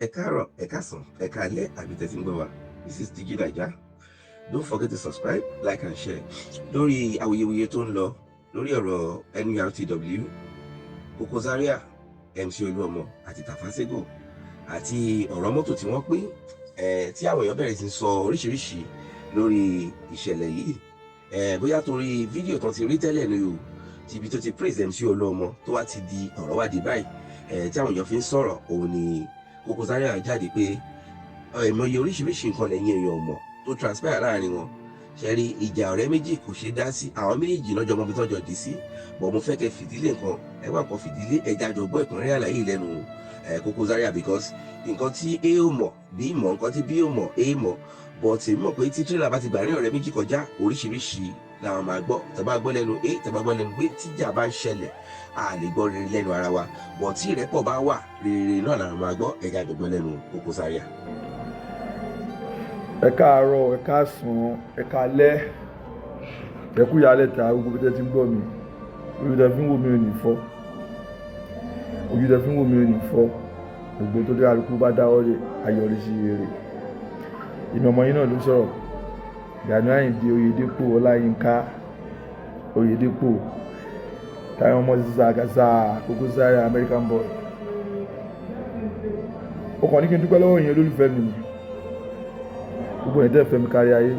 Ẹ káàárọ̀, ẹ káàsán, ẹ káalẹ́ àbí tẹ́ tí ń gbọ́ wa. This is Digi Naija. Don't forget to subscribe, like and share. Lórí awuyewuye tó ń lọ lórí ọ̀rọ̀ NURTW, Koko Zaria, MC Olúọmọ àti Tafasego àti ọ̀rọ̀ mọ́tò tí wọ́n pín tí àwọn èèyàn bẹ̀rẹ̀ sí sọ oríṣiríṣi lórí ìṣẹ̀lẹ̀ yìí. Bóyá torí fídíò tán ti rí tẹ́lẹ̀ ni o, ti ibi tó ti praise MC Olúọmọ tó wá ti di ọ̀rọ̀ wá di báyìí tí àwọn èèyàn fi ń sọ̀rọ̀ òun ni Koko Zaria jáde pé ìmọ̀ye oríṣiríṣi nǹkan lẹ́yìn èèyàn mọ̀ tó transpire láàrin wọn. Ṣẹ́rí ìjà ọ̀rẹ́ méjì kò ṣe dá sí, àwọn méjì lọ́jọ́ ọmọ bí tọ́jọ́ dì sí, bọ̀ mo fẹ́ kẹ́ fìdílé nǹkan ẹ wá nǹkan fìdílé ẹja jọ gbọ́ ìkànnì àlàyé lẹ́nu Koko Zaria, because nǹkan tí A ò mọ̀ B mọ̀, nǹkan tí B ò mọ̀ A mọ̀, but èmi mọ̀ pé tí tírélà bá ti gbà ní ọ̀rẹ́ méjì kọjá oríṣiríṣi làwọn máa gbọ́. Tẹ́ bá gbọ́ lẹ́nu A, tẹ́ bá gbọ́ lẹ́nu B, tíjà bá ń ṣẹlẹ̀ a lè gbọ́ rere lẹ́nu ara wa, but tí ìrẹ́pọ̀ bá wà rere náà làwọn máa gbọ́. ẹja jọ gbọ́ lẹ́nu Koko Zaria. Ẹ káàárọ̀, ẹ káàsán, ẹ káalẹ́, ẹ kú ìyálẹ̀ ta gbogbo tẹ́ ti ń gbọ́ mi. Ojú tẹ́ fi ń wò mí ò ní fọ́, ojú tẹ́ fi ń wò mí ò ní fọ́. Gbogbo tó dé àlùkù bá dáwọ́ lé ayọ̀rísí rere. Ìmọ̀ ọmọ yín náà ló sọ̀rọ̀. Gani Àyìndé Oyèdépò Ọláyínká Oyèdépò táwọn ọmọ sísá àgàsà Koko Zaria American boy. Ó kàn ní kí n dúpẹ́ lọ́wọ́ yẹn olólùfẹ́ mi. Gbogbo ẹ̀yin tẹ́ fẹ́ mi kárí ayé,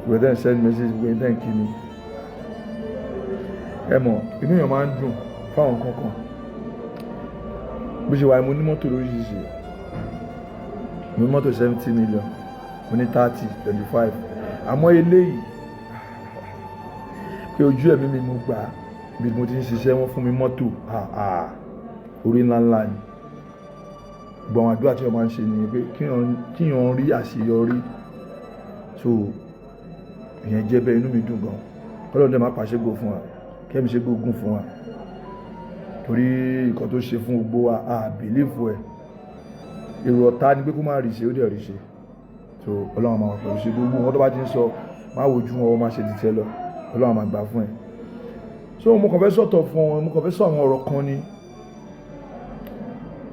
gbogbo ẹ̀yin tẹ́ ń send message, gbogbo ẹ̀yin tẹ́ ń kí mi. Ẹ mọ̀, inú èèyàn máa ń dùn fáwọn kankan. Bó ṣe wà mo ní mọ́tò lóríṣiríṣi, mo ní mọ́tò 70 million, mo ní 30, 25. Àmọ́ eléyìí pé ojú ẹ̀mí mi mo gbà bí mo ti ń ṣiṣẹ́ wọn fún mi mọ́tò orí ńláńlá ni. Gbogbo àwọn àdúrà tí wọ́n máa ń ṣe ni pé kí wọ́n rí àṣeyọrí. So ìyẹn jẹ́ bẹ́ẹ̀, inú mi dùn gan. Ọlọ́run dẹ̀ máa pàṣẹ gbò fún wa, kẹ́mi ṣe gbógun fún wa, torí nǹkan tó ṣe fún gbogbo wa a bìlífù ẹ̀. Èrò ọ̀tá ni pé kó má rí ṣe, ó dẹ̀ rí ṣe. So Ọlọ́run máa pẹ̀lú ṣe gbogbo wọn tó bá ti ń sọ má wojú wọn, wọ́n máa ṣe dìtẹ́ lọ. Ọlọ́run máa gbà fún ẹ. So mo kàn fẹ́ sọ̀tọ̀ fún wọn, mo kàn fẹ́ sọ àwọn ọ̀rọ̀ kan ni.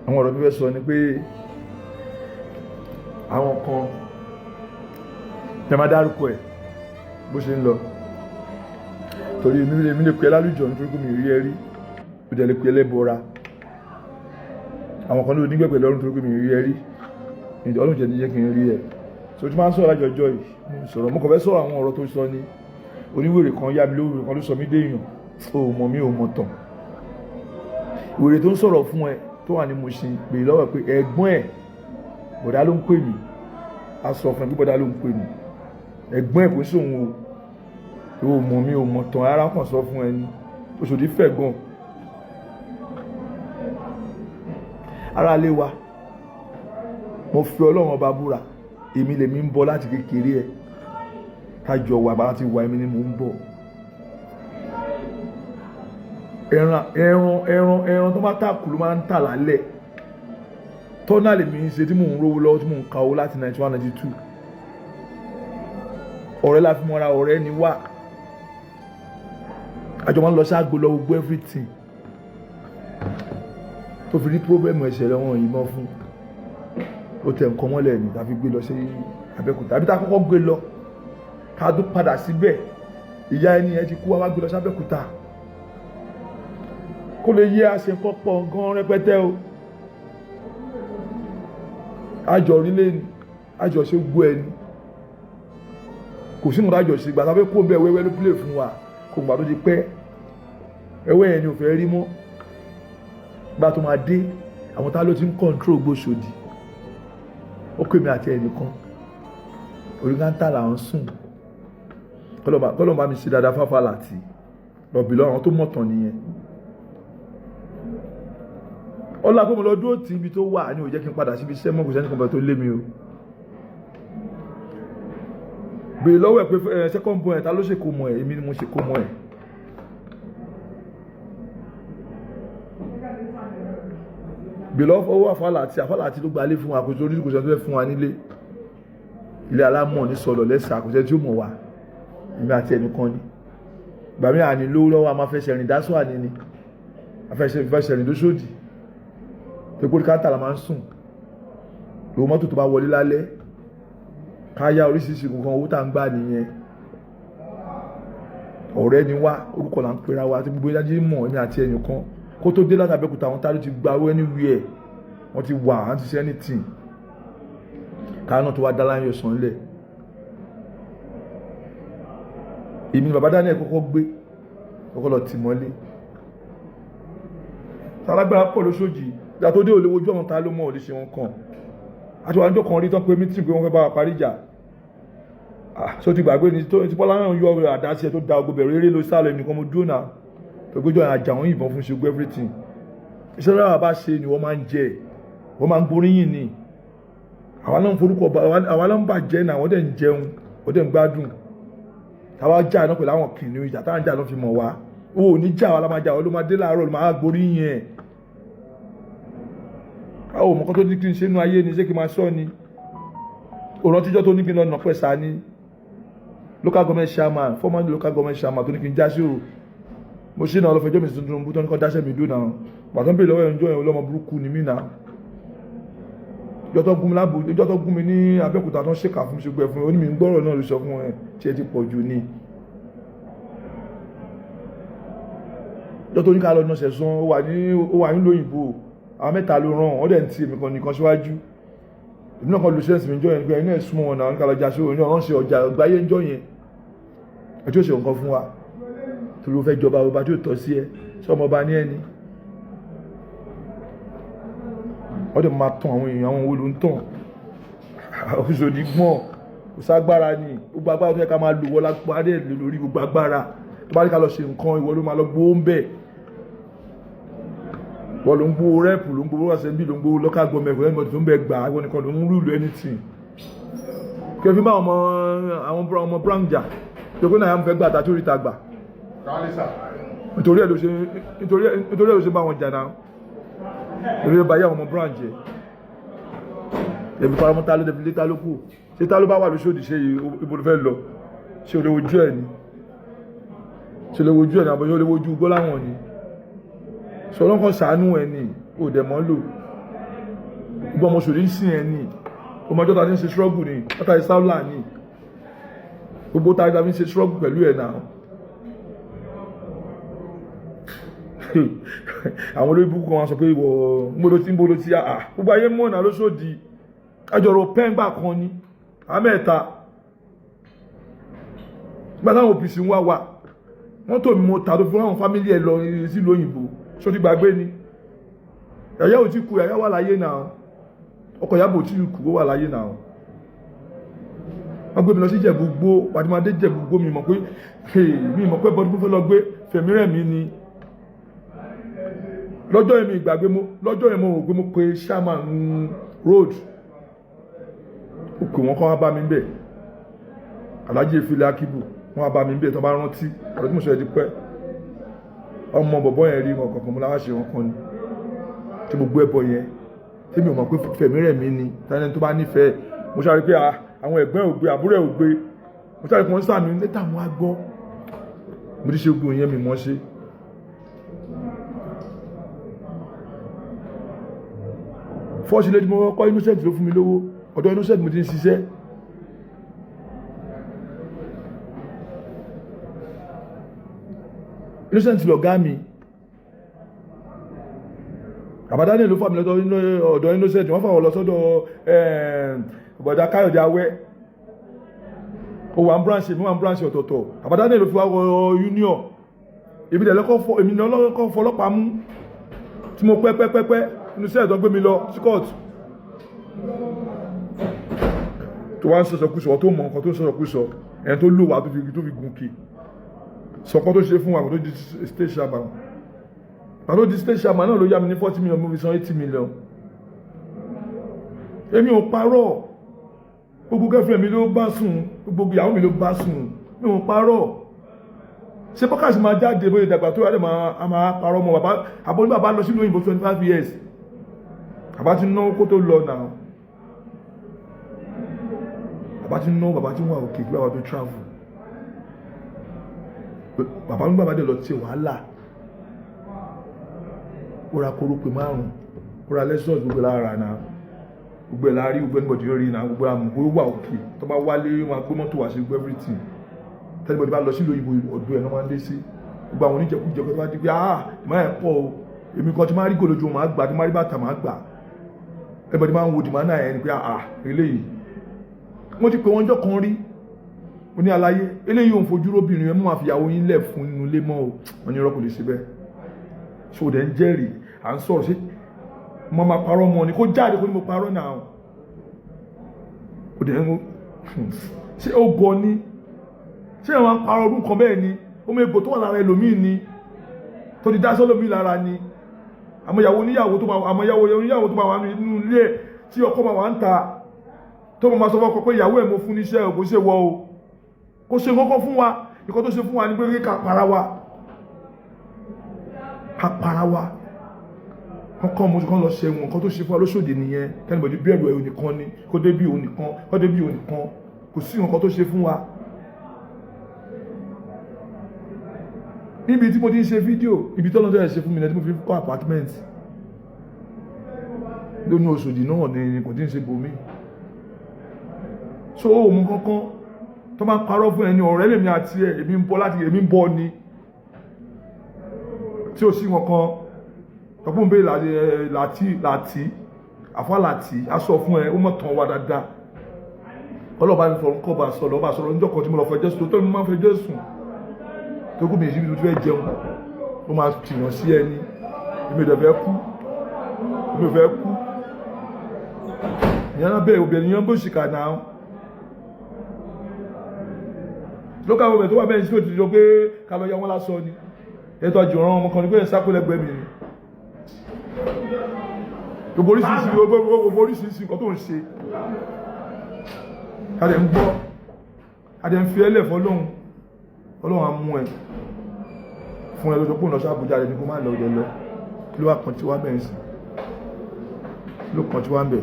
Àwọn ọ̀rọ̀ bí fẹ́ sọ ni pé àwọn kan tẹ́ máa dárúkọ ẹ̀ bó ṣe ń lọ. Torí èmi lè pè é lálùjọ nítorí pé mi rí ẹ rí, ó dẹ̀ lè pè é lẹ́bọra. Àwọn kan ló nígbẹ̀pẹ̀ lọ́rùn nítorí pé mi rí ẹ rí, Ọlọ́run jẹ́ ní jẹ́ kí n rí ẹ. So tí máa ń sọ̀rọ̀ lájọjọ́ yìí mo sọ̀rọ̀, mo kàn fẹ́ sọ̀rọ̀ àwọn ọ̀rọ̀ tó sọ ni. Oníwèrè kan yá mi lówó kan ló sọ mí déèyàn, ó mọ̀ mí ò mọ̀ tán. Ìwèrè tó ń sọ̀rọ̀ fún ẹ tó wà ní Mushin pè lọ́wọ́ pé ẹ̀gbọ́n ẹ̀ bọ̀dá ló ń pè mí, a sọ fún ẹ pé bọ̀dá ló ń pè mí, ẹ̀gbọ́n ẹ̀ kò sí òun o, ó mọ̀ mí ò mọ̀ tán, ara kan sọ fún ẹ ní Òṣòdì fẹ̀ gan. Ara lé wa, mo fi Ọlọ́run ọba búra, èmi lèmi ń bọ̀ láti kékeré ẹ̀, kájọ wà bá ti wà èmi ni mò ń bọ̀. Ẹran tó bá tàkù ló máa ń tà lálẹ́. Tọ́nà lèmi ń ṣe tí mò ń rówó lọ́wọ́, tí mò ń ka owó láti 91, 92. Ọ̀rẹ́ la fi mọ́ra, ọ̀rẹ́ ni wá. Àjọ máa ń lọ ságbo lọ gbogbo everything. Tó fi rí problem ẹ̀ṣẹ̀ lọ́wọ́ yìí mọ́ fún. Ó tẹ̀ nǹkan mọ́lẹ̀ ní tàbí gbé lọ sí Abẹ́òkúta. Àbí tá kọ́kọ́ gbé lọ ká tó padà síbẹ̀, ìyá ẹni ẹ ti kú, wá gbé lọ sí Abẹ́òkúta. Kó lè yé àṣẹ kọ́pọ̀ gan rẹpẹtẹ o. Àjọ orílẹ̀ ni, àjọ ṣe gbó ẹni. Kò sínú àjọ ṣe, gbàtà fẹ́ kó bẹ́ẹ̀ wẹ́wẹ́ ló pílè fún wa, kò gbà tó ti pẹ́. Ẹwẹ́ yẹn ni ò fẹ́ rí mọ́. Gbà tó máa dé, àwọn tá ló ti ń control gbóṣòdì. Ó pè mí àti ẹnìkan. Orí káńtà là ń sùn. Kọ́lọ̀ bá mi ṣe dáadáa fáfá láti lọ́bì lọ́rùn tó mọ̀tàn nìyẹn. Ọlá pé mo lọ dúró tí ibi tó wà ní ó jẹ́ kí n padà síbi iṣẹ́ mọ́, kò sẹ́ni kan tó lé mi o. Bèèrè lọ́wọ́ ẹ̀ pé second born ẹ̀ ta ló ṣe kó mọ̀ ẹ̀, èmi ni mo ṣe kó mọ̀ ẹ̀. Bèèrè lọ́wọ́ owó àfàlàtì ló gbalé fún wa, kò sí orí kò sẹ́ni tó fẹ́ fún wa nílé. Ilé alámọ̀ ní sọ̀lọ̀ lẹ́sà, kò sẹ́ni tí ó mọ̀ wá. Èmi àti ẹnìkan ni. Gbàmí àní lówó lọ́wọ́ a máa fẹ́ ṣẹ̀rìn dásọ́ àní ni. A fẹ́ ṣẹ̀rìn lóṣòdì. tó gbórí káńtà la máa ń sùn ìwọ mọ́tò tó bá wọlé lálẹ́ káyà oríṣiríṣi nǹkan owó tá ń gbà nìyẹn ọ̀rẹ́ ni wá orúkọ là ń pera wa tí gbogbo ìdájí mọ̀ ní àti ẹnì kan kó tó dé láti Abẹ́òkúta àwọn tárí ti gba owó anywhere wọ́n ti wà á ti ṣe anything káà náà tó wá dá láyé ọ̀sán lẹ̀ èmi ni bàbá Daniel kọ́kọ́ lọ tì mọ́lé alágbára pọ̀ lóṣòjì ìgbà tó dé ò lè wojú ọ̀hún ta ló mọ̀ ò lè ṣe wọn kàn àti wà níjọ́ kan rí tán pé mítìn pé wọ́n fẹ́ bá wa parí ìjà so ti gbàgbé ni tó ti Bọ́lá náà yọ ọ̀rọ̀ àdáṣe tó da ogbó bẹ̀rẹ̀ eré ló sálọ ẹnìkan mo dúró náà tó gbójú ọ̀rọ̀ àjà wọn yìnbọn fún ṣe everything iṣẹ́ rẹ̀ bá ṣe ni wọ́n máa ń jẹ wọ́n máa ń gboríyìn ni àwa náà ń forúkọ àwa náà ń bàjẹ́ náà wọ́n dẹ̀ ń jẹun wọ́n dẹ̀ ń gbádùn táwa jà náà pẹ̀lú àwọn kìnìún ìjà táwọn jà náà fi mọ̀ wá o ò ní jà wà lámà jà wọ́n ló máa dé láàárọ̀ ló máa gboríyìn ẹ̀ àwọn òmùkọ́ tó ní kí n ṣe inú ayé ni ṣé kí n máa sọ ni òrán tíjọ́ tó ní kí n lọ nà pẹ̀sà ni local government chairman former local government chairman tó ní kí n já sí o mo ṣe náà lọ́fẹ̀ẹ́jọ́ mi tuntun bú tó ní kọ́ dáṣẹ́ mi dùn náà pàtó ń bèèrè lọ́wọ́ ẹ̀jọ́ yẹn ọlọ́mọ burúkú ni mí náà ìjọ́ tó gún mi ní Abẹ́òkúta tó ń ṣèkà fún mi ṣùgbọ́n fún mi onímì ń gbọ́rọ̀ náà ló sọ fún ẹ tí ẹ ti pọ̀ jù ní ìjọ́ tó ní ká lọ náà ṣẹ̀sán ó wà ní lóyìnbó àwọn mẹ́ta ló rán ọ́ dẹ̀ ń ti èmi kan nìkan síwájú èmi náà kan lu sẹ́ǹsì mi jọ yẹn nígbà iná ẹ̀sùn wọn náà nígbà lọ́jà sí òun náà ṣe ọjà gbáyé ń jọ yẹn ẹ tí ó ṣe nǹkan fún wa tó ló fẹ́ jọba ọba tí ó tọ́ sí ẹ sí ọmọ ọba ní ẹni ọ́ dẹ̀ máa tàn àwọn èèyàn àwọn owó ló ń tàn òṣòdì gbọ́n kò ságbára ni gbogbo agbára tó yẹ ká máa lò wọ́n lápá dẹ̀ lórí gbogbo agbára tó bá ní ká lọ ṣe nǹkan ìwọ ló máa lọ gbówó ń bẹ̀ wọ́n ló ń gbówó rẹ́pù ló ń gbówó assembly ló ń gbówó local government ẹni tó ń bẹ gbà àwọn nìkan ló ń rúlù anything kí ẹ fi bá àwọn ọmọ brown jà tó kó náà yà ń fẹ́ gbà tá tó rí ta gbà nítorí ẹ̀ ló ṣe bá wọn jà náà èmi bá yà ọmọ brown jẹ ẹbí paramọ́ tá ló dẹ̀ fi lé tá ló kù ṣé tá ló bá wà lóṣòdì ṣe ibo ló fẹ́ lọ ṣé o lè wojú ẹ̀ ni ṣe lè wojú ẹ̀ ní àbọ̀yọ́ lè wojú gbọ́láwọ̀n ni sọ̀rọ̀ kan ṣàánú ẹ̀ ní ò dẹ̀ mọ́ lò gbọ́n mo ṣòrí sí ẹ̀ ní ọmọjọ́ ta ní ṣe struggle ní látàrí sáúlà ní gbogbo ta ní ṣe struggle pẹ̀lú ẹ̀ náà àwọn olórí búkú kan wá sọ pé ìwọ̀ mbolo tí a gbogbo ayé mọ́ náà lóṣòdì àjọ̀rọ̀ pẹ́ngbà kan ní àmẹ́ta nígbà táwọn òpìsì ń wá wa wọ́n tó mi mo ta tó fún àwọn fámílì ẹ̀ lọ sílùú òyìnbó ṣó ti gbàgbé ni ẹ̀yà ò tí kú ẹ̀yà wà láyé náà ọkọ̀ ìyàbò tí kú ó wà láyé náà wọ́n gbé mi lọ sí Jẹ̀bú-Igbó pàdémadé Jẹ̀bú-Igbó mi mọ̀ pé bọ́dún fẹ́ lọ gbé fẹ̀mí rẹ̀ mi ni lọ́jọ́ yẹn mi ìgbàgbé lọ́jọ́ yẹn mo rò pé mo pe Sherman road ó pè wọ́n kọ́ wá bá mi bẹ̀ Alhaji Efele Akibu wọ́n wá bá mi bẹ̀ tó bá rántí ọ̀rọ̀ tí mo sọ ẹ̀ ti pẹ́ ọmọ bọ̀bọ̀ yẹn rí wọn kankan mo láwá ṣe wọn kan ni tí gbogbo ẹbọ yẹn tí mi ò mọ̀ pé fẹ̀mí rẹ̀ mi ni tani tó bá nífẹ̀ẹ́ mo ṣàrí pé àwọn ẹ̀gbọ́n ò gbé àbúrò ò gbé mo ṣàrí pé wọ́n sàmì létà wọn á gbọ́ mo ti ṣe gbogbo yẹn mi mọ́ ṣe fọ́ọ̀ṣì lẹ́dí mo kọ́ Innocent ló fún mi lówó ọ̀dọ̀ Innocent mo ti ń ṣiṣẹ́ Innocent lọ̀gá mi àbádá ní ìlú fàmílẹ̀ ọ̀dọ̀ Innocent wọ́n fàwọ̀ lọ sọ́dọ̀ bọ̀dá Káyọ̀dé Awẹ́ ó wà ń branch ọ̀tọ̀ọ̀tọ̀ àbádá ní ìlú fi wá wọ union èmi lọ́kọ́ fọlọ́pàá mú tí mo pẹ́pẹ́pẹ́pẹ́ Innocent tó gbé mi lọ sí court tó wá ń sọ̀sọ̀kúsọ̀ tó mọ̀ nǹkan tó ń sọ̀sọ̀kúsọ̀ ẹni tó lò wá tó fi gùn kì sọ̀kan tó ṣe fún wa tó di state chairman àtó di state chairman náà ló yá mi ní 40 million mo fi san 80 million èmi ò parọ́ gbogbo girlfriend mi ló bá sùn gbogbo ìyàwó mi ló bá sùn mi ò parọ́ ṣe pọ́kàsí máa jáde bóyá ìdàgbà tó yàrá máa parọ́ mọ́ bàbá àbọ̀lú bàbá lọ sílùú òyìnbó 25 years bàbá ti náwó kó tó lọ náà bàbá ti náwó bàbá ti wà òkè kí bàbá tó travel bàbá ní bàbá dẹ̀ lọ tí wàhálà ó ra korópè 5 ó ra lessons gbogbo lára náà gbogbo ẹ̀ láàrí gbogbo anybody rí náà gbogbo àmọ́ gbogbo wà òkè tó bá wálé wọn gbé mọ́tò wá sí gbogbo everything tẹ́lifọ̀dì bá lọ sílùú òyìnbó ọ̀dọ̀ ẹ̀ náà máa ń dé sí gbogbo àwọn oníjẹkújẹ kó tó bá di pé ìmọ̀ ẹ̀ pọ̀ o èmi kan tí máa rí gòlójú máa gbà tí máa rí bàtà máa gbà everybody máa ń wo dìmọ̀ náà ẹ̀ ni pé eléyìí wọ́n ti pè wọ́n jọ́ kan rí ó ní aláyé eléyìí òun fojú róbìnrin ẹ̀ mú àfìyàwó yín lẹ̀ fún inú ilé mọ́ o wọ́n ní rọ́pò lè ṣe bẹ́ẹ̀ so dẹ̀ ń jẹ́rìí à ń sọ̀rọ̀ sí mo máa parọ́ mọ́ ni kó jáde kó ní mo parọ́ náà ó dẹ̀ ń ṣé ó gọ ni ṣé àwọn parọ́ ọdún kan bẹ́ẹ̀ ni ó mọ egbò tó wà lára ẹlòmíì ni tó ti dá sọ́lọ́mí lára ni àmọ́yàwó oníyàwó tó máa wà nínú ilé ẹ̀ tí ọkọ máa wà ń ta tó máa sọ fọ́kọ pé ìyàwó ẹ̀ mo fún níṣẹ́ kò ṣe wọ́ o kò ṣe kọ́kọ́ fún wa ìkọ́ tó ṣe fún wa ní pé ká para wa kọ́kọ́ mo ti kọ́ lọ ṣe wọn nǹkan tó ṣe fún wa lóṣòdì nìyẹn kẹ́nìbọ̀dì bẹ̀rù ẹ̀ onìkan ni kó débí onìkan kò sí nǹkan tó ṣe fún wa. níbi tí mo ti ń ṣe fídíò ibi tọ́lọ́ tó yẹ ṣe fún mi náà tí mo fi kọ́ apartment lónìí Òṣòdì náà ni kò tí ń ṣe bòmí so òun kankan tó máa parọ́ fún ẹni ọ̀rẹ́ lèmi àti ẹ̀ èmi ń bọ́ ni tí ó sí kankan ọgbọ́n bẹ́ẹ̀ láti àfáàlàtì aṣọ fún ẹ ó mọ̀ tán wá dáadáa ọlọ́ọ̀bá ní fọ̀rọ̀ kọ́ bá sọ̀rọ̀ níjọ́ kan tí mo lọ fẹ́ jẹ́sùn tó tọ́ mi máa ń fẹ́ jẹ́sùn tó kú mi ìṣíbi tó fẹ́ jẹun ó máa tìyàn sí ẹni èmi ò fẹ́ kú ìyẹn náà bẹ́ẹ̀ obìnrin yẹn bó ṣìkà náà lókà ọmọ tó wà bẹ́ẹ̀ sí òtítọ́ jọ pé ká lọ ya wọn lásọ ni ẹ̀tọ́ àjòrán ọmọ kan ní pé sápò lẹ́gbẹ̀ẹ́ mi ni gbogbo oríṣiríṣi nǹkan tó ń ṣe adẹ̀ ń gbọ́ adẹ̀ ń fi ẹlẹ̀ fọ́lọ́hun ọlọ́run á mú ẹ fún ẹ lójó pò náà ṣàbújá rẹ̀ ní kó má lọ ọdẹ lọ kí ló wà kàn tí wá bẹ̀rẹ̀ sí ló kàn tí wá ń bẹ̀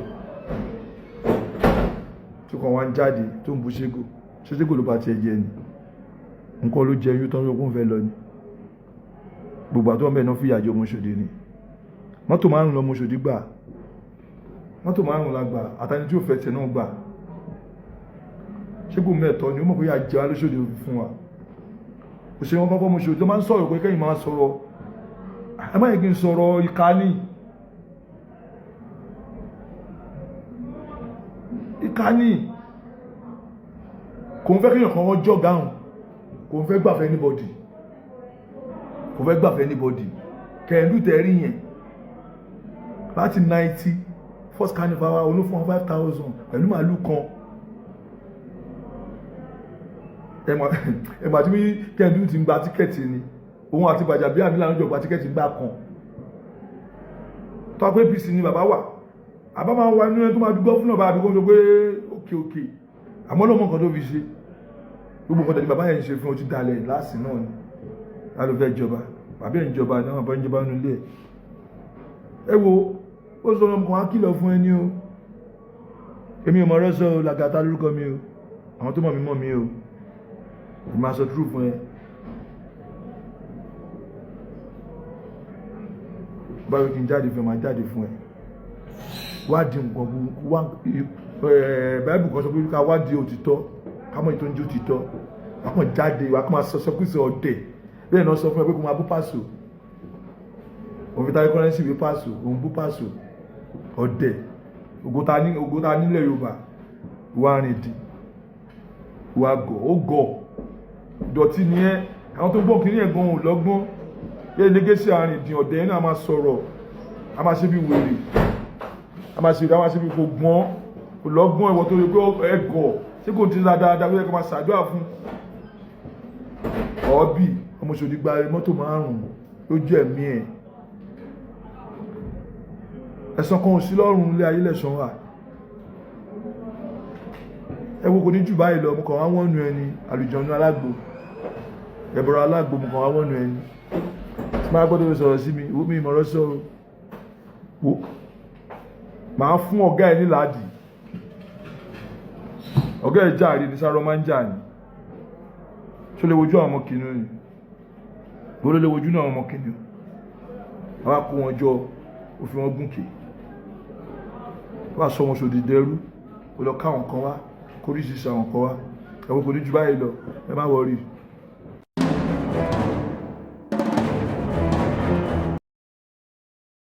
tí kan wá ń jáde tó ń bu ṣégò ló bá ti ẹ̀jẹ̀ ni nǹkan ló jẹ yú tán ló kún fẹ́ lọ ni gbogbo àtọ́ mẹ́ náà fìyà jẹ Ọmọṣòdì ni mọ́tò márùn-ún lọ́mọṣòdì gbà mọ́tò márùn-ún la gbà àtàní tí ó fẹ́ tẹ̀ náà gbà ṣégò mẹ́ẹ̀tọ́ ni ó mọ̀ pé yà jẹ́ wá lóṣòdì fún wa òṣèré wọn kọ́kọ́ Ọmọṣòdì tó máa ń sọ̀rọ̀ pé kẹ́yìn máa sọ̀rọ̀ ẹ má yẹ kí n sọ̀rọ̀ ìkànnì kò ń fẹ́ kéèyàn kan wọ́n jọ́ gáhùn kò ń fẹ́ gbàfẹ́ anybody kẹ̀ẹ̀lú tẹ̀rí yẹn láti 90 first carnival olófún 5,000 pẹ̀lú màálù kan ẹ̀mà tí kẹ̀ẹ̀lú ti ń gba tíkẹ́ẹ̀tì ni òun àti Gbàjàbí àmìlà lọ́jọ́ gba tíkẹ́ẹ̀tì gbà kan tó pé APC ni bàbá wà àbá máa wà nínú ẹni tó máa dúgbọ́ fún ọba àdúgbò tó pé òkè àmọ́ lọ́mọ kan tó fi ṣe gbogbo kan tẹ̀lé bàbá yẹn ṣe fún ojú dalẹ̀ láàsì náà ni lálùfẹ́ ìjọba bàbá yẹn ìjọba náà bàbá ìjọba nínú ilé ẹ wo ó sọ ọmọ kan á kìlọ̀ fún ẹni o èmi ò mọ̀ ọ̀rọ̀ sọ Làgàtà lórúkọ mi o àwọn tó mọ̀ mí mọ̀ mí o èmi máa sọ true fún ẹ báwo kí n jáde fún ẹ máa jáde fún ẹ wádìí nǹkan báyìí kan sọ pé ká wádìí òtítọ́ kámọ́ ètò ń jẹ́ òtítọ́ wákàn jáde wákàn máa sọ sọkúsọ ọ̀dẹ̀ bẹ́ẹ̀ náà sọ fún ẹ pé kó máa bú Paso òun fi táyé kọ́rẹ́nsì wí Paso òun bú Paso ọ̀dẹ̀ ògóta nílẹ̀ Yorùbá wà rìndì wà gọ̀ ó gọ̀ ìdọ̀tí ni ẹ́ àwọn tó gbọ́ kiri ẹ̀gbọ́n ò lọ́gbọ́n bẹ́ẹ̀ lẹ́gẹ́sì àrìndìn ọ̀dẹ̀ yẹn náà máa sọ̀rọ̀ a máa ṣe bí wèrè a máa ṣe bí kò gbọ́n kò lọ́gbọ́n ẹ̀wọ̀ tó yẹ pé ẹ̀gọ̀ tí kò tí dáadáa wíyẹ kó máa ṣàdúrà fún ọ̀ọ́bì Ọmọṣòdì gba mọ́tò márùn-ún lójú ẹ̀mí ẹ̀ ẹ̀san kan ò sí lọ́rùn ilé ayé lẹ̀san wà ẹwọ kò ní jù báyìí lọ mú kàn wá wọ́n nu ẹni àlùjọ̀nú alágbo ẹ̀bọ̀rọ̀ alágbo mú kàn wá wọ́n nu ẹni tí máa gbọ́dọ̀ sọ̀rọ̀ sí mi ìwé mi ìmọ̀ràn sọ̀rọ̀ wò máa fún ọ̀gá ẹ̀ nílàádì ọ̀gá ẹ̀ jáàrí ní sáró máa ń jà ní tó lè wojú àwọn ọmọ kìnnìún ni ó lè wojú náà ọmọ kìnnìún àwọn kó wọn jọ òfin wọn gúnkè wá sọ wọn sòdì dẹrú kó lọ káwọn kan wá kó oríṣiríṣi àwọn kan wá ẹ̀wọ̀n kò ní ju báyìí lọ ẹ má wọrí.